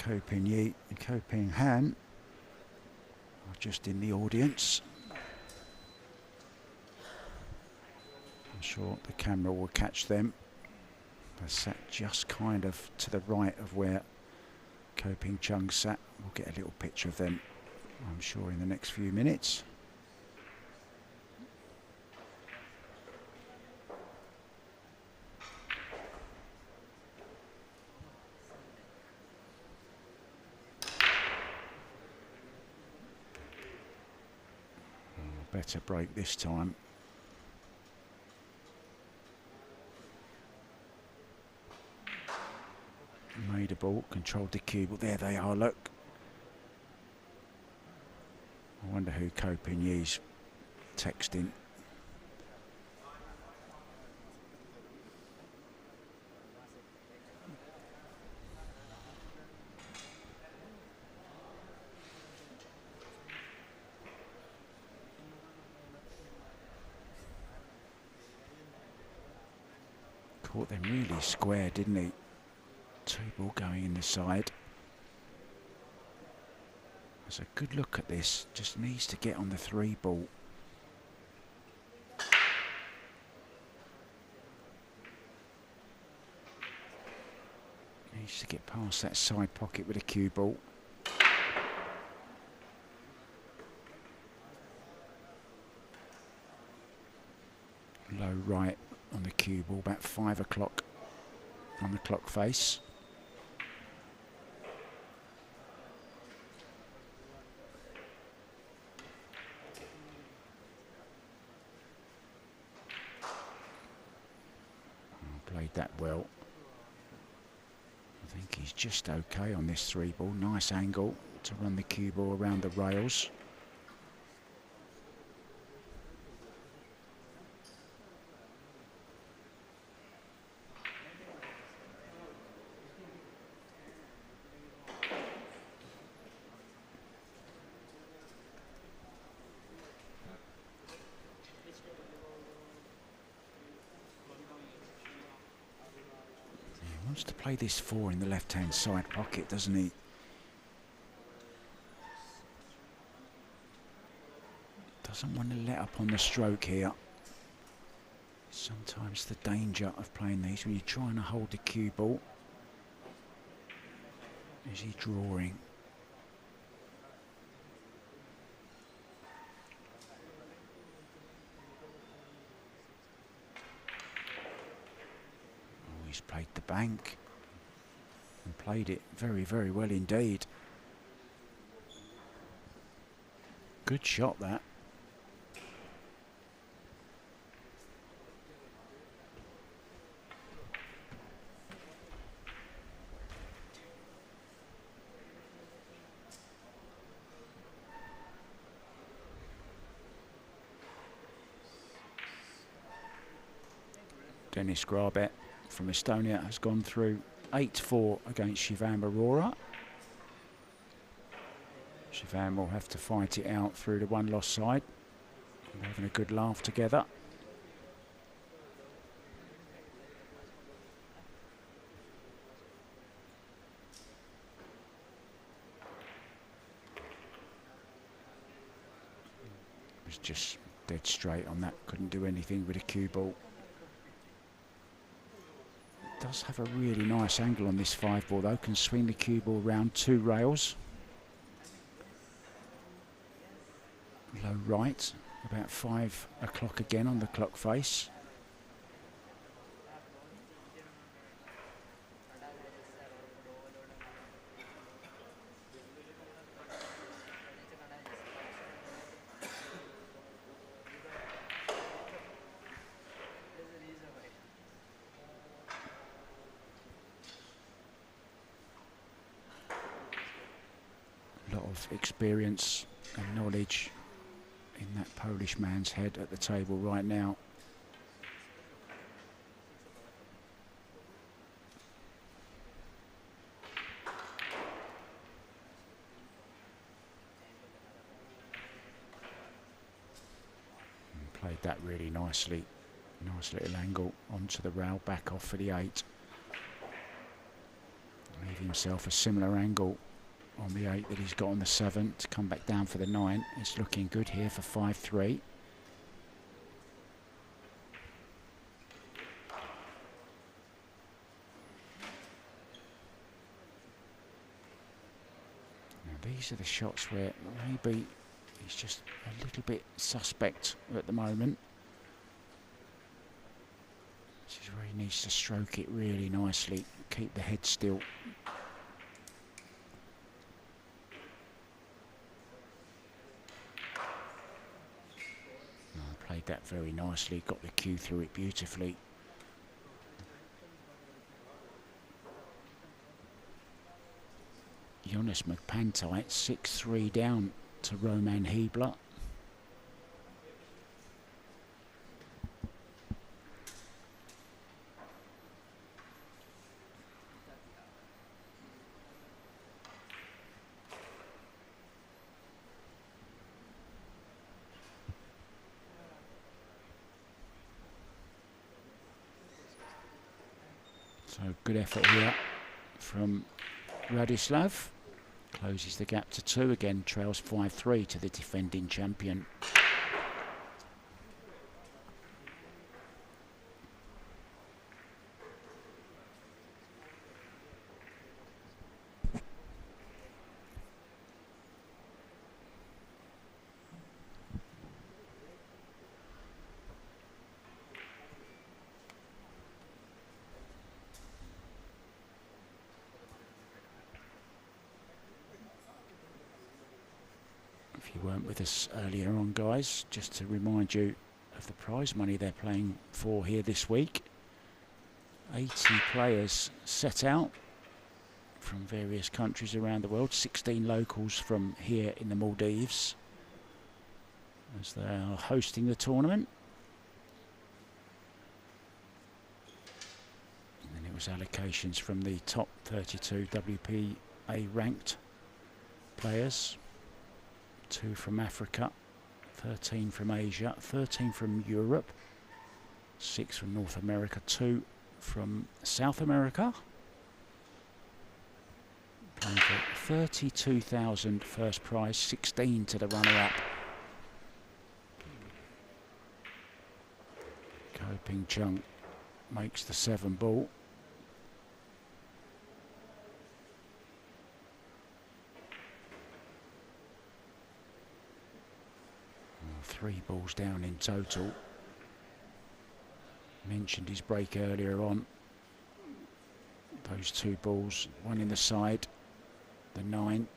And Ping Yi and Ping Han are just in the audience. I'm sure the camera will catch them. They're sat just kind of to the right of where Ping Chung sat. We'll get a little picture of them, I'm sure, in the next few minutes. Better break this time. Made a ball, controlled the cue, but there they are, look. I wonder who Ping Yi's texting. Caught them really square, didn't he? 2 ball going in the side. That's a good look at this. Just needs to get on the 3 ball. Needs to get past that side pocket with a cue ball. Low right on the cue ball, about 5 o'clock on the clock face. Played that well. I think he's just okay on this 3 ball. Nice angle to run the cue ball around the rails. Wants to play this 4 in the left-hand side pocket, doesn't he? Doesn't want to let up on the stroke here. Sometimes the danger of playing these when you're trying to hold the cue ball. Is he drawing? He's played the bank and played it very, very well indeed. Good shot, that. Dennis Grabet from Estonia has gone through 8-4 against Shivam Arora. Shivam will have to fight it out through the 1-loss side. They're having a good laugh together. It was just dead straight on that. Couldn't do anything with a cue ball. Does have a really nice angle on this 5 ball though. Can swing the cue ball around 2 rails. Low right, about 5 o'clock again on the clock face. Experience and knowledge in that Polish man's head at the table right now. that really nicely. Nice little angle onto the rail, back off for the 8. Leave himself a similar angle on the 8 that he's got on the 7 to come back down for the 9. It's looking good here for 5-3. These are the shots where maybe he's just a little bit suspect at the moment. This is where he needs to stroke it really nicely, keep the head still. Played that very nicely, got the cue through it beautifully. Jonas McPantite 6-3 down to Roman Hebler. So good effort here from Radoslaw. Closes the gap to 2 again, trails 5-3 to the defending champion. If you weren't with us earlier on, guys, just to remind you of the prize money they're playing for here this week. 80 players set out from various countries around the world, 16 locals from here in the Maldives, as they are hosting the tournament. And then it was allocations from the top 32 WPA ranked players. 2 from Africa, 13 from Asia, 13 from Europe, 6 from North America, 2 from South America. Playing for 32,000 first prize, 16 to the runner-up. Ping Chung makes the 7 ball. Three balls down in total. Mentioned his break earlier on. Those 2 balls, one in the side, the 9,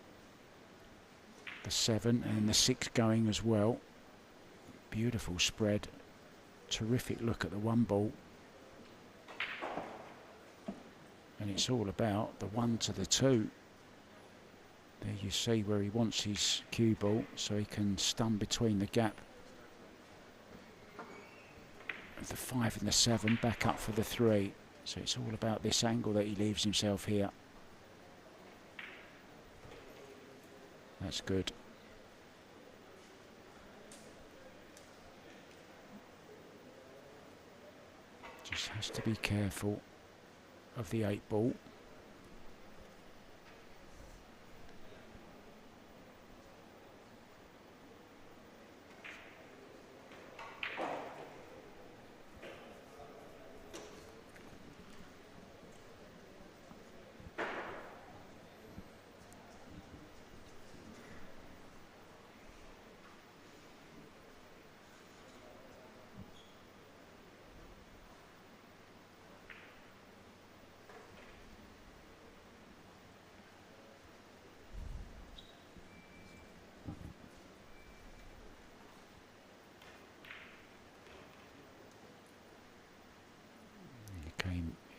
the 7, and the 6 going as well. Beautiful spread. Terrific look at the 1 ball. And it's all about the 1 to the 2. There you see where he wants his cue ball, so he can stun between the gap of the 5 and the 7, back up for the 3. So it's all about this angle that he leaves himself here. That's good. Just has to be careful of the 8 ball.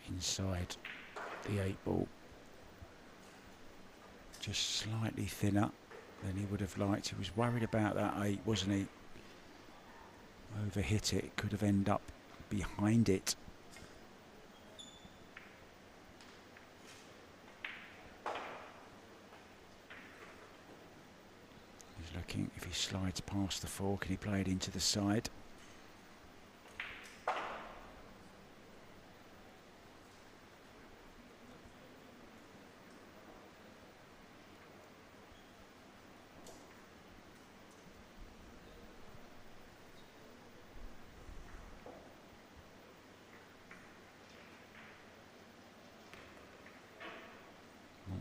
Inside the 8 ball, just slightly thinner than he would have liked. He was worried about that 8, wasn't he? Overhit it, could have ended up behind it. He's looking if he slides past the 4, can he play it into the side?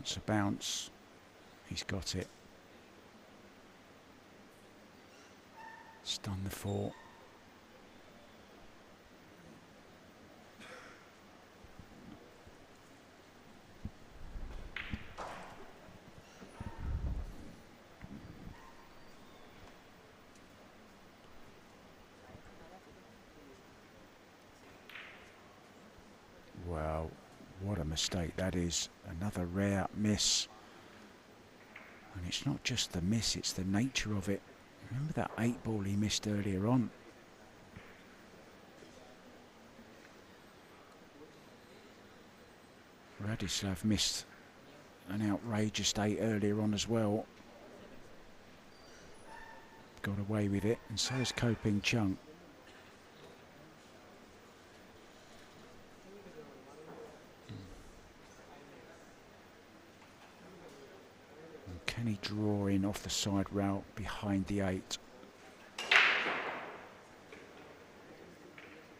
Wants a bounce. He's got it. Stun the 4. Wow, what a mistake that is. Another rare miss. And it's not just the miss, it's the nature of it. Remember that 8 ball he missed earlier on? Radoslaw missed an outrageous 8 earlier on as well. Got away with it, and so has Ping Chung. Can he draw in off the side rail behind the 8?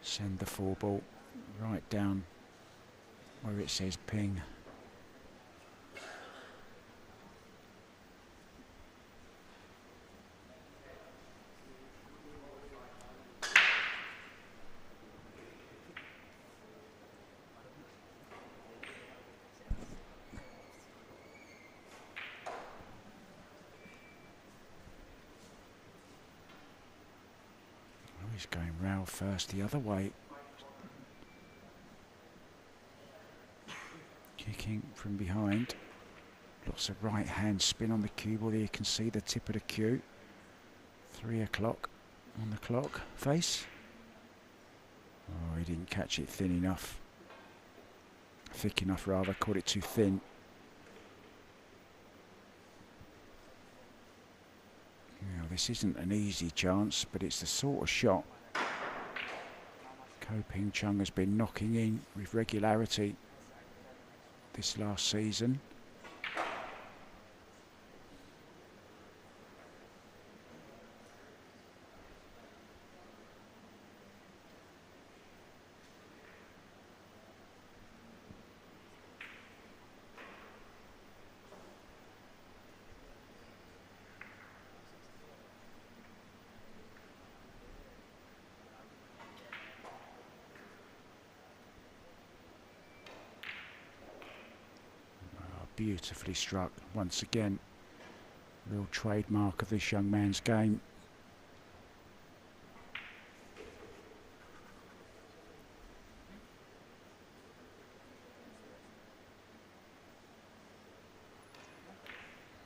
Send the 4 ball right down where it says ping. He's going rail first the other way. Kicking from behind. Lots of right hand spin on the cue ball there. You can see the tip of the cue. 3 o'clock on the clock face. Oh, he didn't catch it thin enough. Thick enough rather, caught it too thin. Now this isn't an easy chance, but it's the sort of shot Ping Chung has been knocking in with regularity this last season. Beautifully struck once again. Real trademark of this young man's game.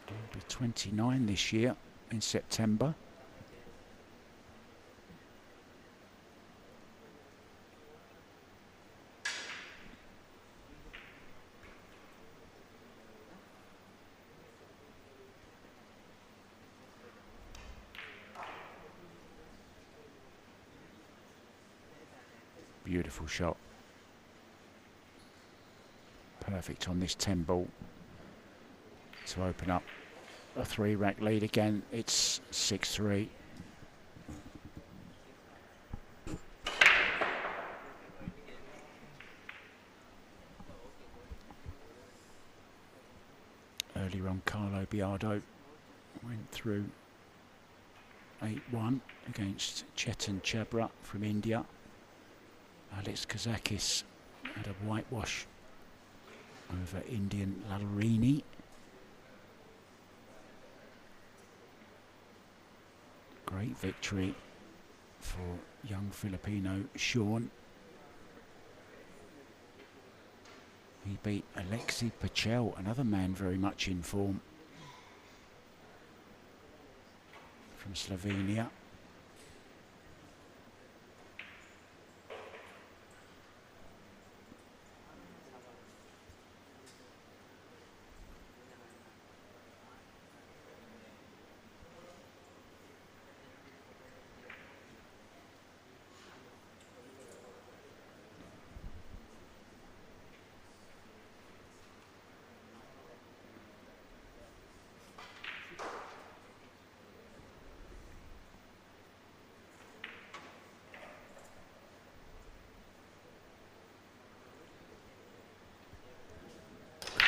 He'll be 29 this year in September. Beautiful shot. Perfect on this 10 ball to open up a 3-rack lead again. It's 6-3. Earlier on, Carlo Biardo went through 8-1 against Chetan Chabra from India. Alex Kazakis had a whitewash over Indian Lalarini. Great victory for young Filipino Sean. He beat Alexei Pachel, another man very much in form from Slovenia.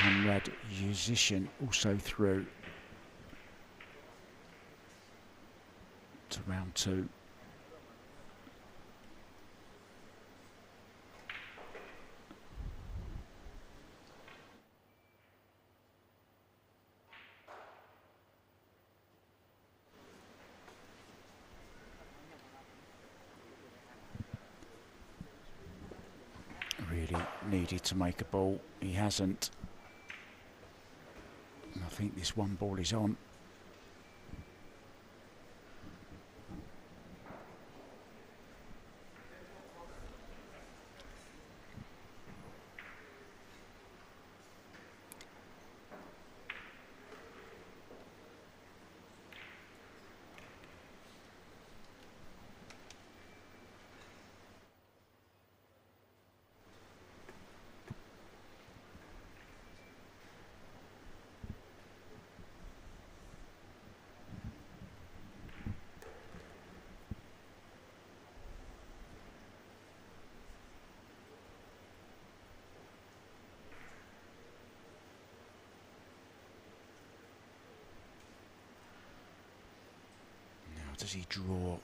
Conrad Musician also through to round 2. Really needed to make a ball. He hasn't. And I think this one ball is on. Does he draw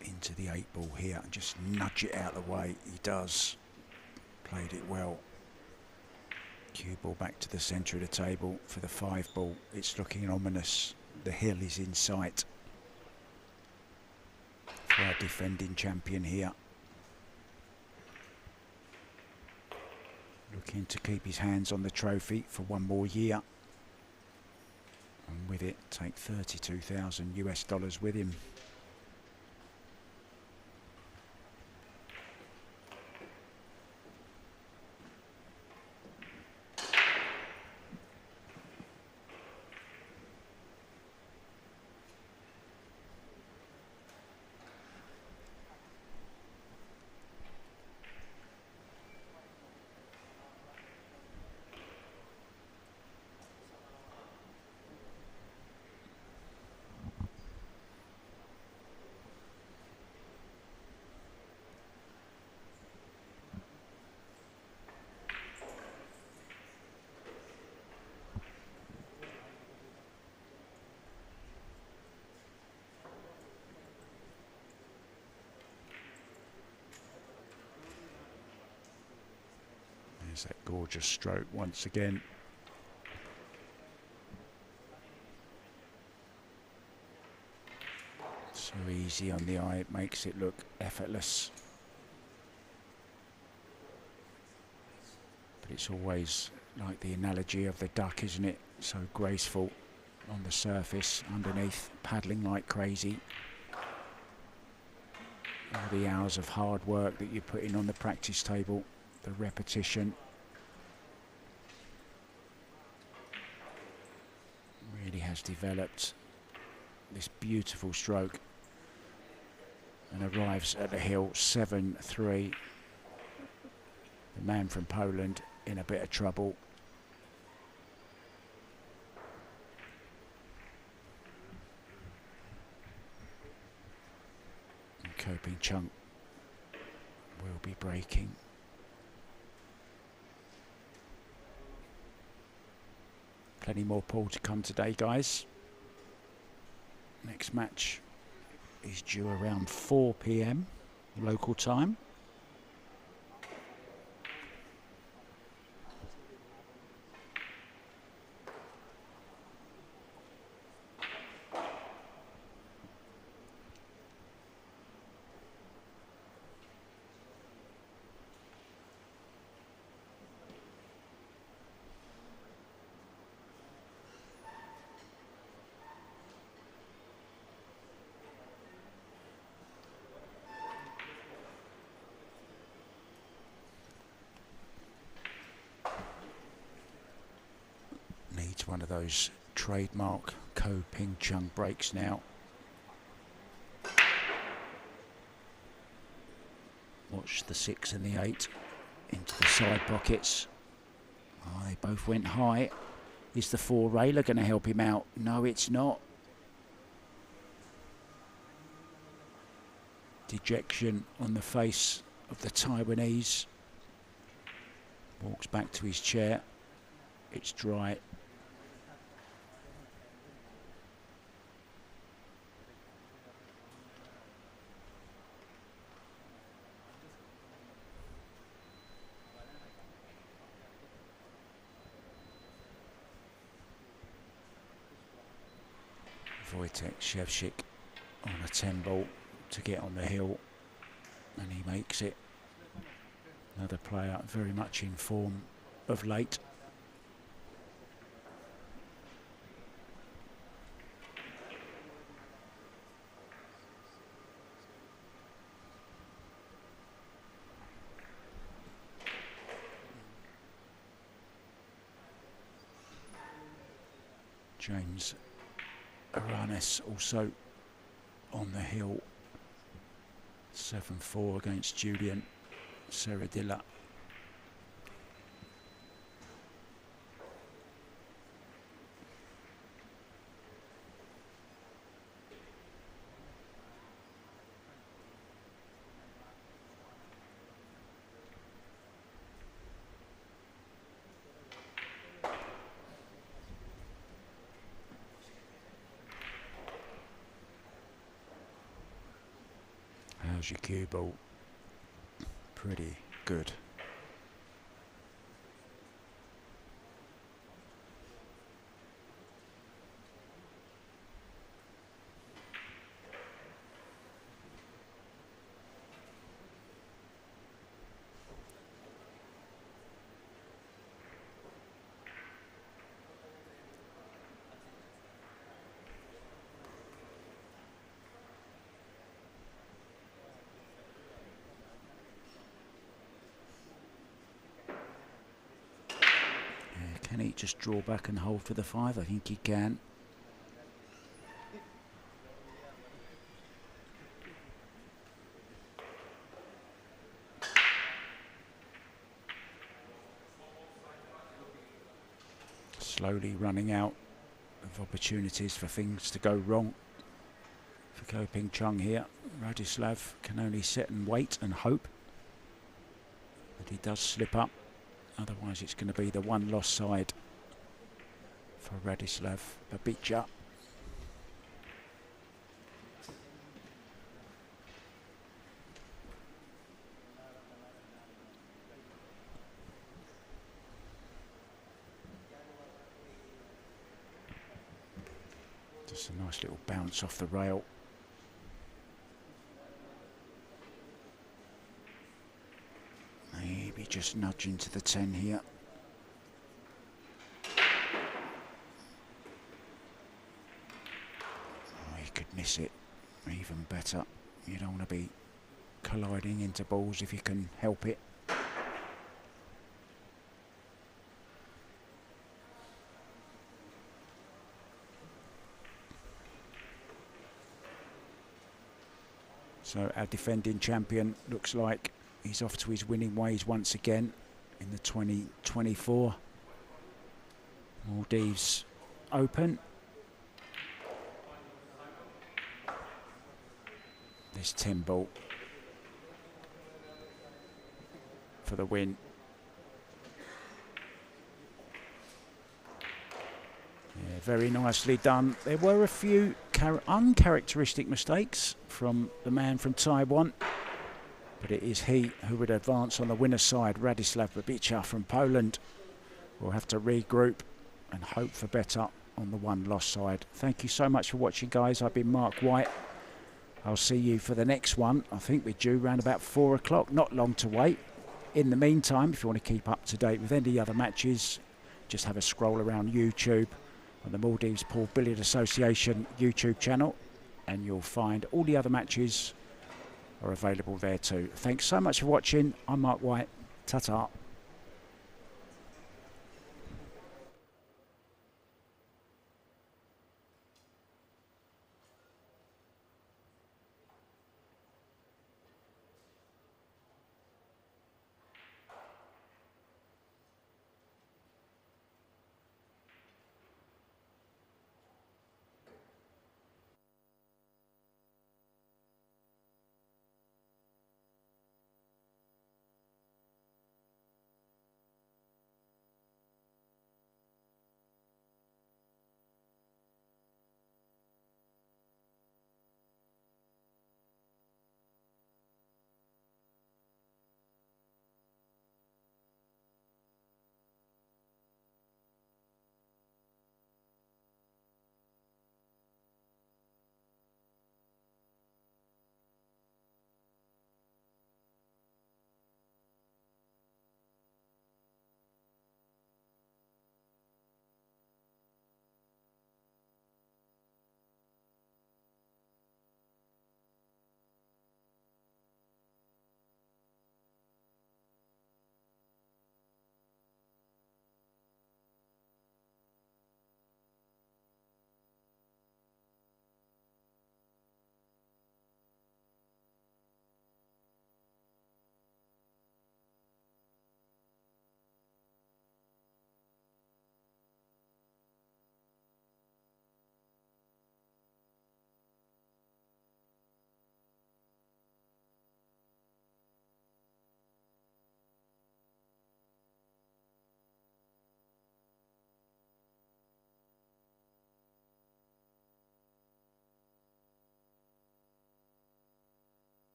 into the 8 ball here and just nudge it out of the way? He does. Played it well. Cue ball back to the centre of the table for the 5 ball. It's looking ominous. The hill is in sight for our defending champion here. Looking to keep his hands on the trophy for one more year. And with it, take 32,000 US dollars with him. There's that gorgeous stroke once again. So easy on the eye, it makes it look effortless. But it's always like the analogy of the duck, isn't it? So graceful on the surface, underneath, paddling like crazy. All the hours of hard work that you put in on the practice table, the repetition. Really has developed this beautiful stroke and arrives at the hill 7-3. The man from Poland in a bit of trouble. And Ping Chung will be breaking. Plenty more pool to come today, guys. Next match is due around 4 PM local time. Needs one of those trademark Ping Chung breaks now. Watch the 6 and the 8 into the side pockets. Oh, they both went high. Is the 4 railer going to help him out? No, it's not. Dejection on the face of the Taiwanese. Walks back to his chair. It's dry. Wojtek Shevchik on a 10 ball to get on the hill, and he makes it. Another player very much in form of late. James Aranes also on the hill. 7-4 against Julian Seradilla. How's your cue ball? Pretty good. Can he just draw back and hold for the 5? I think he can. Slowly running out of opportunities for things to go wrong for Ping Chung here. Radoslaw can only sit and wait and hope that he does slip up. Otherwise it's going to be the one lost side for Radoslaw. Babica. Just a nice little bounce off the rail. Maybe just nudge into the 10 here. Oh, he could miss it. Even better. You don't want to be colliding into balls if you can help it. So our defending champion looks like he's off to his winning ways once again in the 2024 Maldives Open. This 10 ball for the win. Yeah, very nicely done. There were a few uncharacteristic mistakes from the man from Taiwan, but it is he who would advance on the winner's side. Radoslaw Babica from Poland will have to regroup and hope for better on the one lost side. Thank you so much for watching, guys. I've been Mark White. I'll see you for the next one. I think we're due around about 4 o'clock. Not long to wait. In the meantime, if you want to keep up to date with any other matches, just have a scroll around YouTube on the Maldives Pool-Billiard Association YouTube channel, and you'll find all the other matches are available there too. Thanks so much for watching. I'm Mark White. Ta-ta.